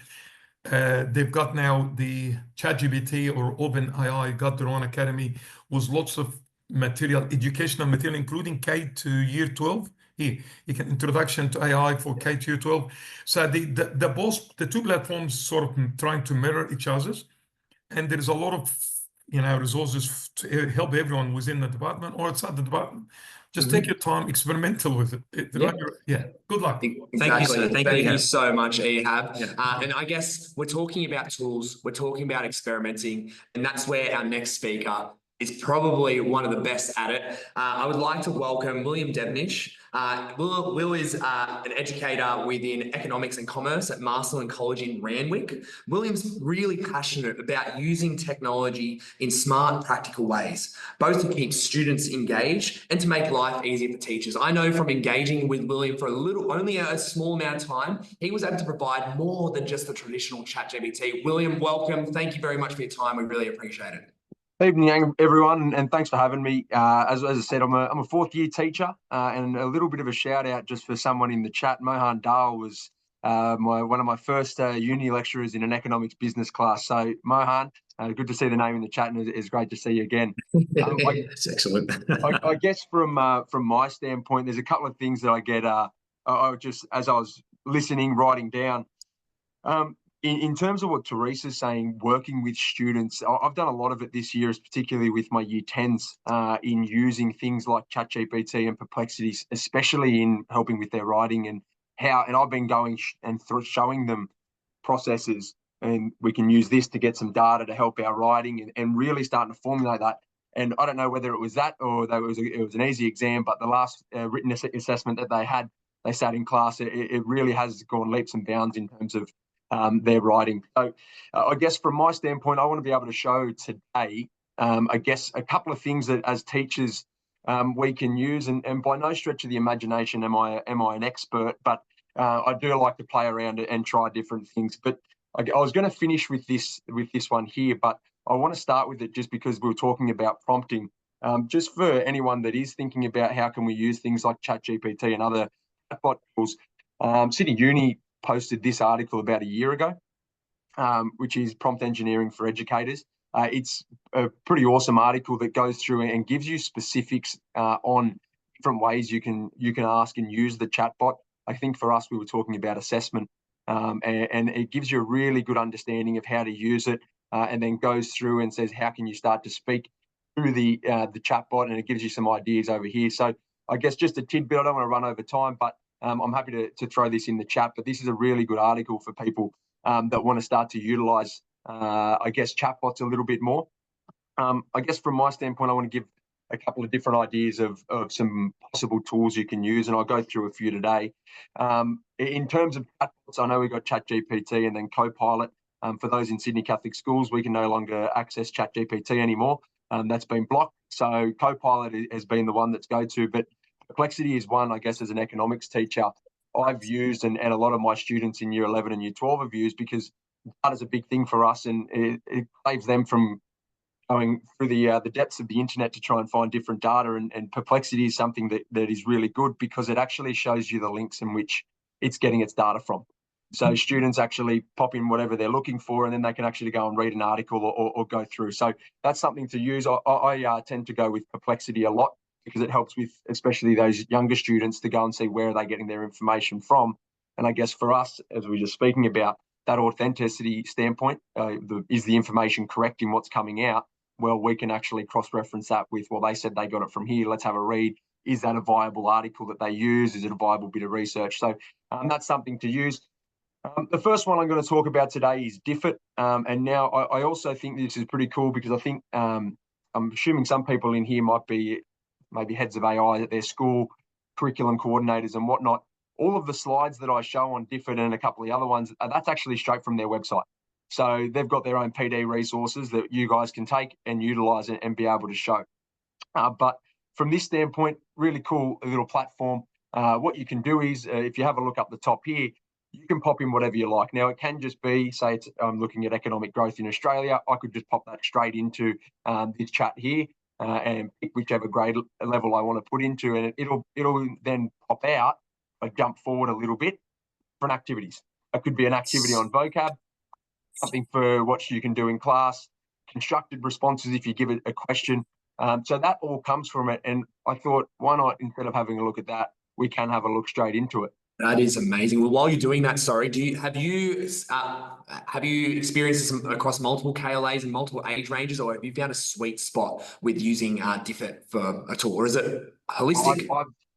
They've got now the ChatGPT or OpenAI got their own academy with lots of material, educational material, including K to year 12. Here, you can introduction to AI for K to year 12. So the two platforms sort of trying to mirror each other's, and there's a lot of resources to help everyone within the department or outside the department. Just take your time, experimental with it. Yeah, good luck. Exactly. Thank you, sir. Thank you so much, Ehab. Yeah. And I guess we're talking about tools, we're talking about experimenting, and that's where our next speaker is probably one of the best at it. I would like to welcome William Devenish. Will is an educator within economics and commerce at Marsland College in Randwick. William's really passionate about using technology in smart, practical ways, both to keep students engaged and to make life easier for teachers. I know from engaging with William for only a small amount of time, he was able to provide more than just the traditional ChatGPT. William, welcome. Thank you very much for your time. We really appreciate it. Evening, everyone, and thanks for having me. As I said, I'm a fourth-year teacher, and a little bit of a shout-out just for someone in the chat. Mohan Dal was one of my first uni lecturers in an economics business class. So, Mohan, good to see the name in the chat, and it's great to see you again. That's excellent. I guess from my standpoint, there's a couple of things that I get just as I was listening, writing down. In terms of what Therese is saying, working with students, I've done a lot of it this year, particularly with my year 10s, in using things like ChatGPT and Perplexity, especially in helping with their writing and I've been going and showing them processes, and we can use this to get some data to help our writing and really starting to formulate that. And I don't know whether it was that or that it was an easy exam, but the last written assessment that they sat in class, it really has gone leaps and bounds in terms of their writing. So I guess from my standpoint, I want to be able to show today, I guess, a couple of things that as teachers we can use, and by no stretch of the imagination am I an expert, but I do like to play around and try different things. But I was going to finish with this one here, but I want to start with it just because we were talking about prompting. Just for anyone that is thinking about how can we use things like ChatGPT and other chatbot tools, Sydney Uni posted this article about a year ago, which is Prompt Engineering for Educators. It's a pretty awesome article that goes through and gives you specifics on different ways you can ask and use the chatbot. I think for us, we were talking about assessment, and it gives you a really good understanding of how to use it, and then goes through and says, how can you start to speak through the chatbot, and it gives you some ideas over here. So I guess just a tidbit, I don't want to run over time, but I'm happy to throw this in the chat, but this is a really good article for people that want to start to utilize, I guess, chatbots a little bit more. I guess from my standpoint, I want to give a couple of different ideas of some possible tools you can use, and I'll go through a few today. In terms of chatbots, I know we've got ChatGPT and then Copilot. For those in Sydney Catholic schools, we can no longer access ChatGPT anymore. That's been blocked. So Copilot has been the one that's go-to, but Perplexity is one, I guess, as an economics teacher, I've used and a lot of my students in year 11 and year 12 have used, because that is a big thing for us, and it saves them from going through the depths of the internet to try and find different data. And Perplexity is something that is really good because it actually shows you the links in which it's getting its data from. So students actually pop in whatever they're looking for, and then they can actually go and read an article or go through. So that's something to use. I tend to go with Perplexity a lot, because it helps with especially those younger students to go and see where are they getting their information from. And I guess for us, as we were just speaking about, that authenticity standpoint, is the information correct in what's coming out? Well, we can actually cross-reference that with, well, they said they got it from here, let's have a read. is that a viable article that they use? Is it a viable bit of research? So that's something to use. The first one I'm going to talk about today is DFIT. And now I also think this is pretty cool because I think I'm assuming some people in here might be maybe heads of AI at their school, curriculum coordinators and whatnot. All of the slides that I show on DFIT and a couple of the other ones, that's actually straight from their website. So they've got their own PD resources that you guys can take and utilize and be able to show. But from this standpoint, really cool little platform. What you can do is, if you have a look up the top here, you can pop in whatever you like. Now, it can just be, say, I'm looking at economic growth in Australia. I could just pop that straight into this chat here and pick whichever grade level I want to put into, and it'll then pop out. I jump forward a little bit for activities. It could be an activity on vocab, something for what you can do in class, constructed responses if you give it a question. So that all comes from it. And I thought, why not, instead of having a look at that, we can have a look straight into it. That is amazing. Well, while you're doing that, sorry, have you experienced this across multiple KLAs and multiple age ranges, or have you found a sweet spot with using DFIT for a tool, or is it holistic?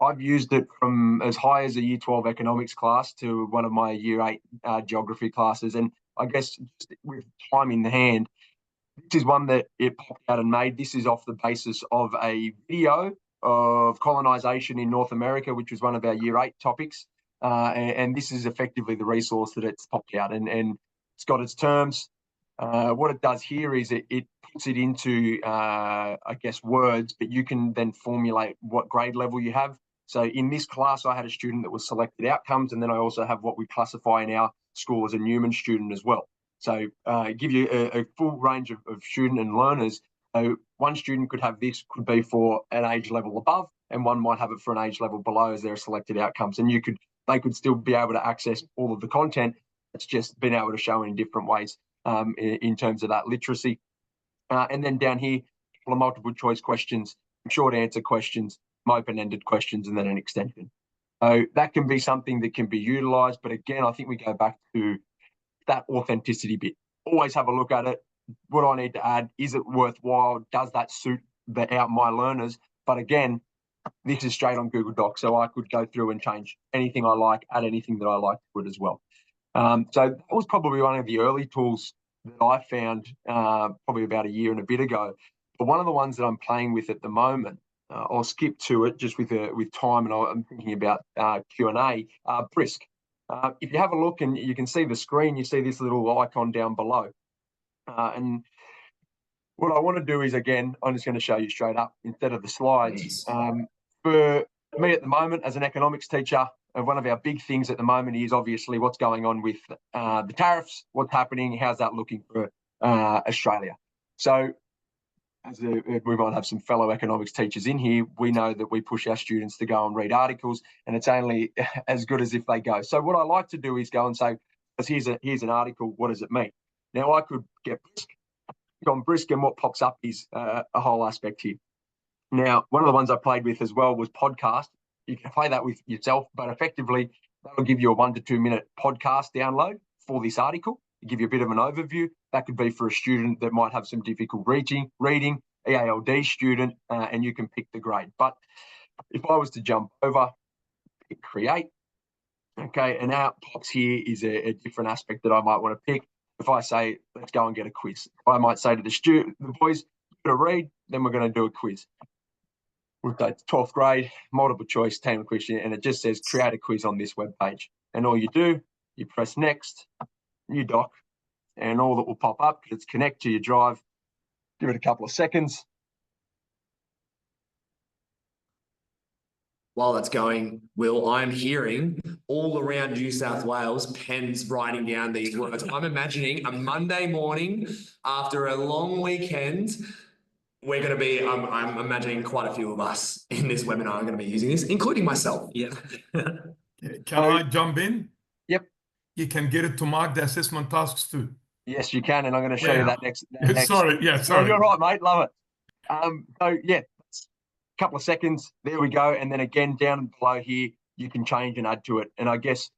I've used it from as high as a Year 12 economics class to one of my Year 8 geography classes, and I guess just with time in the hand, this is one that it popped out and made. This is off the basis of a video of colonization in North America, which was one of our Year 8 topics. And this is effectively the resource that it's popped out, and it's got its terms. What it does here is it puts it into, I guess, words, but you can then formulate what grade level you have. So in this class, I had a student that was selected outcomes, and then I also have what we classify in our school as a Newman student as well. So give you a full range of student and learners. So one student could have this, could be for an age level above, and one might have it for an age level below as their selected outcomes. And they could still be able to access all of the content. It's just been able to show in different ways in terms of that literacy. And then down here, a couple of multiple choice questions, short answer questions, open-ended questions, and then an extension. So that can be something that can be utilized. But again, I think we go back to that authenticity bit. Always have a look at it. What do I need to add? Is it worthwhile? Does that suit my learners? But again, this is straight on Google Docs, so I could go through and change anything I like, add anything that I like to it as well. So that was probably one of the early tools that I found probably about a year and a bit ago. But one of the ones that I'm playing with at the moment, I'll skip to it just with time, and I'm thinking about Q&A, Brisk. If you have a look and you can see the screen, you see this little icon down below. And what I want to do is, again, I'm just going to show you straight up instead of the slides. For me at the moment, as an economics teacher, one of our big things at the moment is obviously what's going on with the tariffs, what's happening, how's that looking for Australia. So we might have some fellow economics teachers in here, we know that we push our students to go and read articles, and it's only as good as if they go. So what I like to do is go and say, here's an article, what does it mean? Now I could get on Brisk, and what pops up is a whole aspect here. Now, one of the ones I played with as well was podcast. You can play that with yourself, but effectively that'll give you a 1 to 2 minute podcast download for this article, give you a bit of an overview. That could be for a student that might have some difficult reading, EALD student, and you can pick the grade. But if I was to jump over, hit create, okay, and out pops here is a different aspect that I might want to pick. If I say, let's go and get a quiz, I might say to the boys, you're going to read, then we're going to do a quiz. We've got 12th grade, multiple choice, team question, and it just says create a quiz on this web page. And all you do, you press next, new doc, and all that will pop up, it's connect to your drive. Give it a couple of seconds. While that's going, Will, I'm hearing all around New South Wales pens writing down these words. I'm imagining a Monday morning after a long weekend. We're going to be, I'm imagining quite a few of us in this webinar are going to be using this, including myself. Yeah. Can I jump in? Yep. You can get it to mark the assessment tasks too. Yes, you can, and I'm going to show you that next. Sorry. No, you're right, mate. Love it. So yeah, a couple of seconds. There we go, and then again down below here, you can change and add to it. And I guess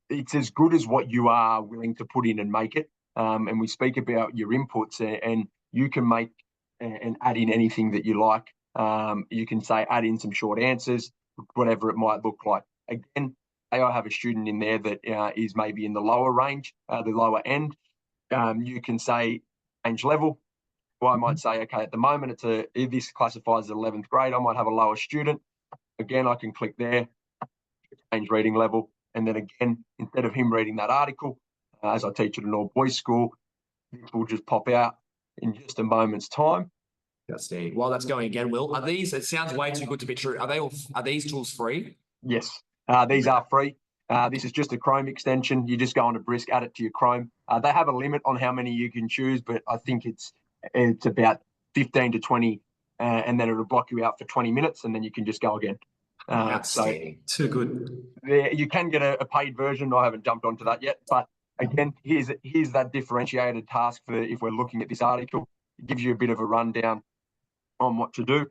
it's as good as what you are willing to put in and make it. And we speak about your inputs, and you can make and add in anything that you like. You can say add in some short answers, whatever it might look like. Again, I have a student in there that is maybe in the lower range, the lower end. You can say change level. Well, I might say, okay, at the moment this classifies as 11th grade. I might have a lower student. Again, I can click there, change reading level, and then again, instead of him reading that article, as I teach at an all-boys school, this will just pop out in just a moment's time. Justine, while that's going again, Will, are these? It sounds way too good to be true. Are these tools free? Yes, these are free. This is just a Chrome extension. You just go onto Brisk, add it to your Chrome. They have a limit on how many you can choose, but I think it's about 15 to 20, and then it'll block you out for 20 minutes, and then you can just go again. Outstanding. Too good. You can get a paid version. I haven't jumped onto that yet, but again, here's that differentiated task for if we're looking at this article. It gives you a bit of a rundown on what to do.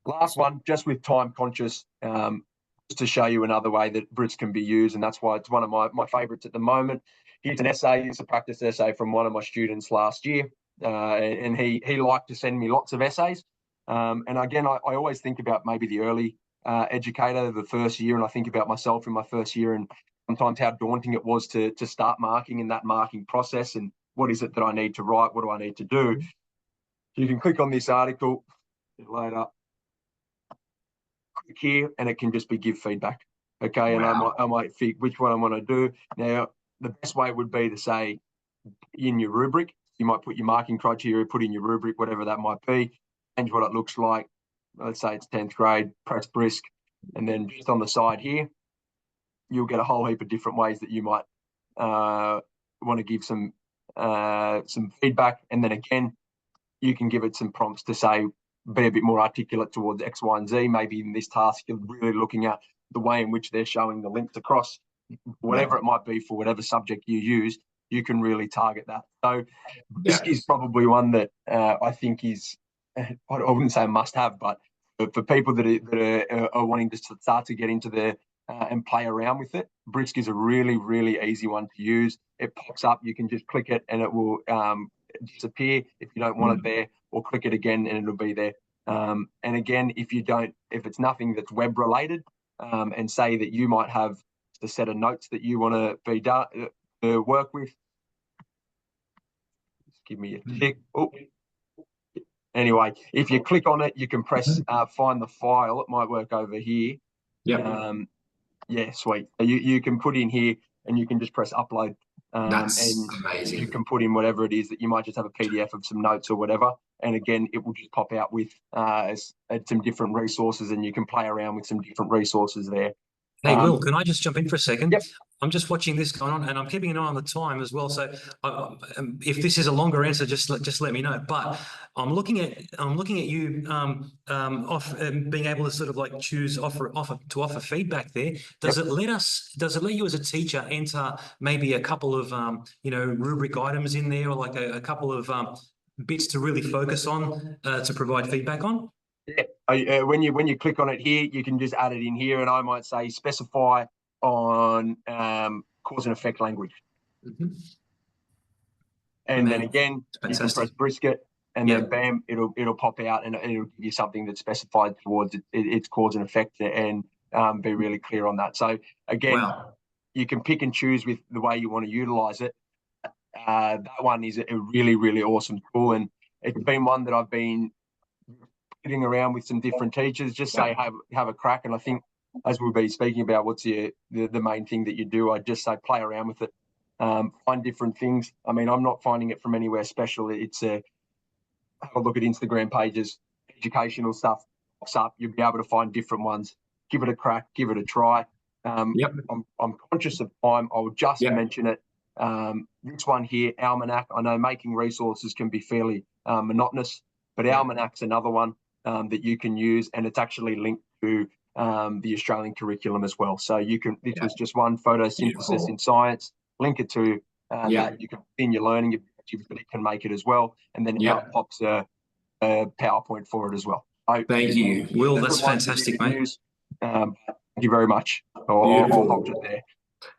Last one, just with time conscious, just to show you another way that Brisk can be used, and that's why it's one of my favorites at the moment. Here's an essay. It's a practice essay from one of my students last year, and he liked to send me lots of essays. And again, I always think about maybe the early educator, the first year, and I think about myself in my first year and sometimes how daunting it was to start marking in that marking process, and what is it that I need to write, what do I need to do. You can click on this article, load up, click here, and it can just be give feedback. Okay, wow. And I might think which one I want to do. Now, the best way would be to say in your rubric, you might put your marking criteria, put in your rubric, whatever that might be, change what it looks like. Let's say it's 10th grade, press Brisk, and then just on the side here, you'll get a whole heap of different ways that you might want to give some feedback. And then again, you can give it some prompts to say, be a bit more articulate towards X, Y, and Z. Maybe in this task, you're really looking at the way in which they're showing the links across, whatever it might be for whatever subject you use, you can really target that. So Brisk is probably one that I think is, I wouldn't say a must have, but for people that are wanting to start to get into and play around with it, Brisk is a really, really easy one to use. It pops up, you can just click it and it will disappear if you don't want it there, or click it again and it'll be there. And again, if it's nothing that's web related, and say that you might have a set of notes that you want to work with, just give me a tick. Oh. Anyway, if you click on it, you can press find the file. It might work over here. Yeah. Yeah, sweet. You can put in here and you can just press upload. That's and amazing. You can put in whatever it is that you might just have a PDF of some notes or whatever. And again, it will just pop out with some different resources, and you can play around with some different resources there. Hey, Will, can I just jump in for a second? Yep. I'm just watching this going on, and I'm keeping an eye on the time as well. So, if this is a longer answer, just let me know. But I'm looking at you being able to sort of like choose offer feedback there. Does it let you as a teacher enter maybe a couple of rubric items in there, or like a couple of bits to really focus on to provide feedback on? Yeah, when you click on it here, you can just add it in here, and I might say specify on cause and effect language. Mm-hmm. And then again, you can press brisket, and then bam, it'll pop out, and it'll give you something that's specified towards its cause and effect, and be really clear on that. So again, you can pick and choose with the way you want to utilize it. That one is a really, really awesome tool, and it's been one that I've been getting around with some different teachers. Just say have a crack, and I think as we'll be speaking about what's the main thing that you do, I just say play around with it, find different things. I mean, I'm not finding it from anywhere special. It's have a look at Instagram pages, educational stuff pops up. You'll be able to find different ones. Give it a crack, give it a try. I'm conscious of time. I'll just mention it. This one here, Almanac. I know making resources can be fairly monotonous, but Almanac's another one that you can use, and it's actually linked to the Australian curriculum as well. So you can, this was just one photosynthesis in science, link it to that. You can in your learning objectives, but it can make it as well. And then out pops a PowerPoint for it as well. Thank you, Will. That's fantastic, mate. Thank you very much. I'll hold it there.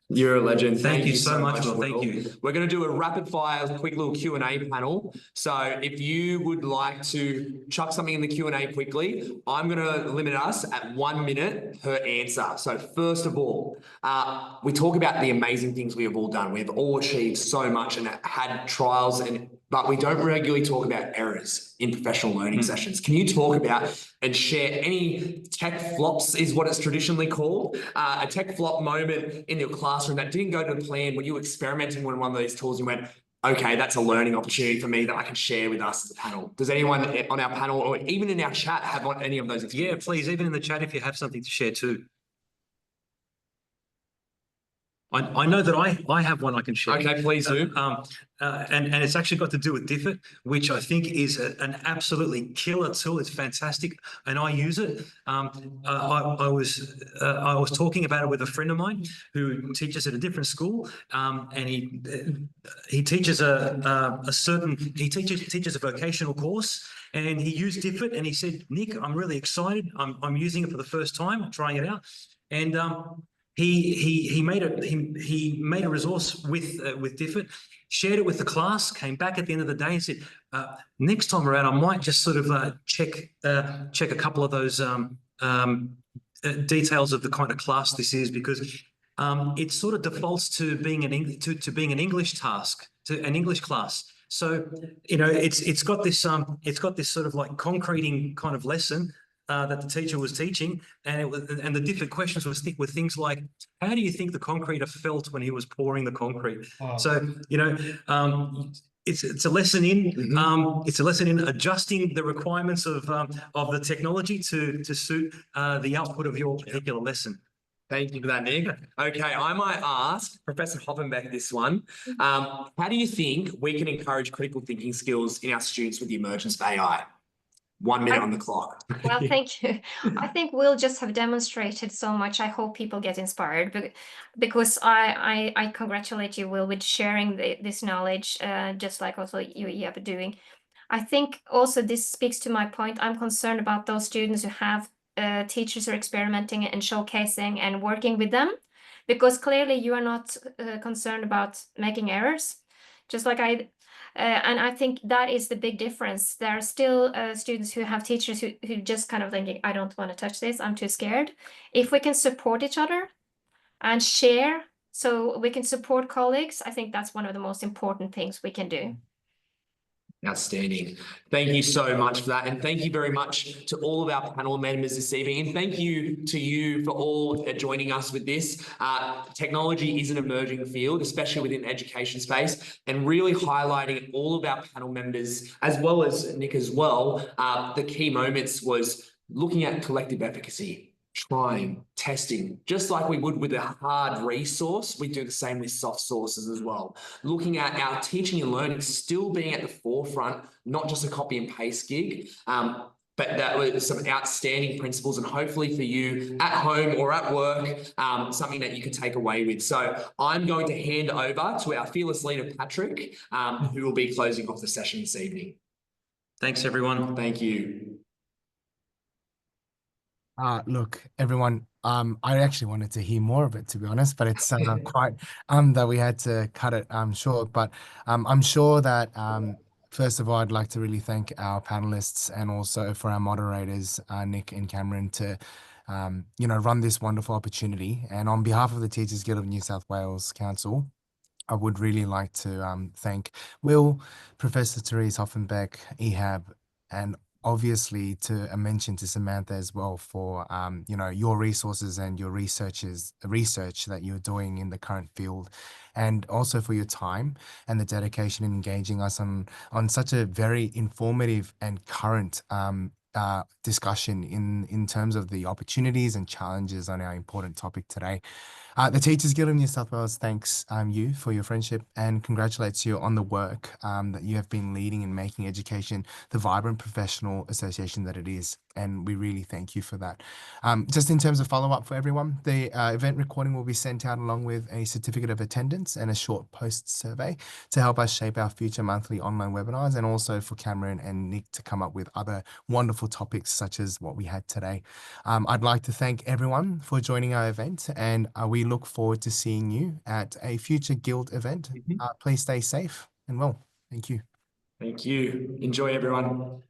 You're a legend. Thank you so much, Will. Thank you. We're going to do a rapid fire, quick little Q&A panel. So if you would like to chuck something in the Q&A quickly, I'm going to limit us at 1 minute per answer. So first of all, we talk about the amazing things we have all done. We've all achieved so much and had trials, but we don't regularly talk about errors in professional learning sessions. Can you talk about and share any tech flops, is what it's traditionally called, a tech flop moment in your classroom that didn't go to plan when you were experimenting with one of these tools and you went, okay, that's a learning opportunity for me that I can share with us as a panel. Does anyone on our panel or even in our chat have any of those experiences? Yeah, please, even in the chat if you have something to share too. I know that I have one I can share. Okay, please do. And it's actually got to do with Diffit, which I think is an absolutely killer tool. It's fantastic, and I use it. I was talking about it with a friend of mine who teaches at a different school, and he teaches teaches a vocational course, and he used Diffit, and he said, Nick, I'm really excited. I'm using it for the first time, trying it out, and he made a resource with Diffit, shared it with the class, came back at the end of the day and said, next time around, I might just sort of check a couple of those details of the kind of class this is, because it sort of defaults to being an English task, to an English class. So, you know, it's got this sort of like concreting kind of lesson that the teacher was teaching, and the different questions were things like, how do you think the concreter felt when he was pouring the concrete? Wow. So, you know, it's a lesson in adjusting the requirements of the technology to suit the output of your particular lesson. Thank you for that, Nick. Okay, I might ask Professor Hopfenbeck this one. How do you think we can encourage critical thinking skills in our students with the emergence of AI? 1 minute on the clock. Well, thank you. I think we'll just have demonstrated so much. I hope people get inspired, because I congratulate you, Will, with sharing this knowledge, just like also you are doing. I think also this speaks to my point. I'm concerned about those students who have teachers who are experimenting and showcasing and working with them, because clearly you are not concerned about making errors, just like I. And I think that is the big difference. There are still students who have teachers who just kind of thinking, I don't want to touch this, I'm too scared. If we can support each other and share, so we can support colleagues, I think that's one of the most important things we can do. Outstanding. Thank you so much for that. And thank you very much to all of our panel members this evening. And thank you to you for all joining us with this. Technology is an emerging field, especially within the education space, and really highlighting all of our panel members, as well as Nick as well. The key moments was looking at collective efficacy, trying, testing, just like we would with a hard resource, we do the same with soft sources as well. Looking at our teaching and learning still being at the forefront, not just a copy and paste gig, but that was some outstanding principles, and hopefully for you at home or at work, something that you can take away with. So I'm going to hand over to our fearless leader, Patrick, who will be closing off the session this evening. Thanks, everyone. Thank you. Look, everyone, I actually wanted to hear more of it, to be honest, but it's quite that we had to cut it short. But I'm sure that first of all, I'd like to really thank our panelists and also for our moderators, Nick and Cameron, to run this wonderful opportunity. And on behalf of the Teachers Guild of New South Wales Council, I would really like to thank Will, Professor Therese Hopfenbeck, Ehab, and obviously to a mention to Samantha as well for your resources and your research that you're doing in the current field, and also for your time and the dedication in engaging us on such a very informative and current discussion in terms of the opportunities and challenges on our important topic today. The Teachers Guild of New South Wales thanks you for your friendship and congratulates you on the work that you have been leading in making education the vibrant professional association that it is. And we really thank you for that. Just in terms of follow-up for everyone, the event recording will be sent out along with a certificate of attendance and a short post survey to help us shape our future monthly online webinars, and also for Cameron and Nick to come up with other wonderful topics such as what we had today. I'd like to thank everyone for joining our event, and we we look forward to seeing you at a future Guild event. Mhm. Please stay safe and well. Thank you. Thank you. Enjoy, everyone.